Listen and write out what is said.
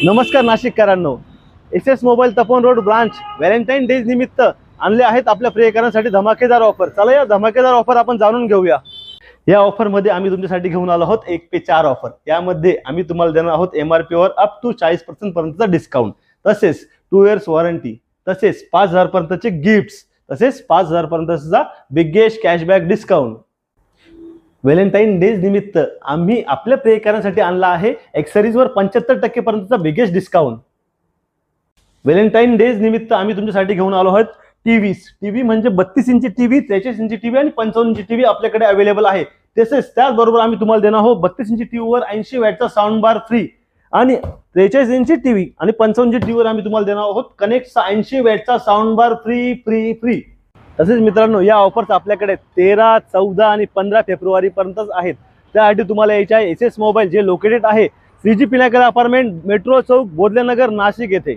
नमस्कार नाशिककरांनो, S S mobile Tapovan road branch Valentine days निमित्त आणले आहेत आपल्या प्रियकरांसाठी धमाकेदार ऑफर। चला या धमाकेदार ऑफर आपण जाणून घेऊया। या ऑफर मध्ये आम्ही तुमच्यासाठी घेऊन आलो आहोत 1 पे 4 ऑफर। यामध्ये आम्ही तुम्हाला देणार आहोत MRP वर अप टू 40% पर्यंतचा डिस्काउंट, तसेच 2 इयर्स वॉरंटी, तसेच 5000 पर्यंतचे गिफ्ट्स, तसेच 5000 पर्यंतचा biggest cashback discount. Valentine days निमित्त आम्ही आपल्या प्रियकरांसाठी आणला आहे एक्सेसरीजवर 75% पर्यंतचा बिगेस्ट डिस्काउंट। व्हॅलेंटाईन डेज निमित्त आम्ही तुमच्यासाठी घेऊन आलो आहोत टीव्ही म्हणजे 32 इंची टीव्ही, 43 इंची टीव्ही आणि 55 इंची टीव्ही आपल्याकडे अवेलेबल आहे। तसेच त्याचबरोबर आम्ही तुम्हाला देणार आहोत 32 इंची टीव्हीवर 80 वॅटचा साऊंड बार फ्री, आणि 43 इंची टीव्ही आणि 55 इंची टीव्हीवर आम्ही तुम्हाला देणार आहोत कनेक्टचा 80 वॅटचा साऊंड बार फ्री फ्री फ्री। तसेच मित्रांनो, या ऑफर्स आपल्याकडे 13, 14 आणि 15 फेब्रुवारी पर्यंतच आहेत। त्यासाठी तुम्हाला यायचे आहे एस एस मोबाईल, जे लोकेटेड आहे 3G पिनाकल अपार्टमेंट, मेट्रो चौक, बोधलेनगर, नाशिक येथे।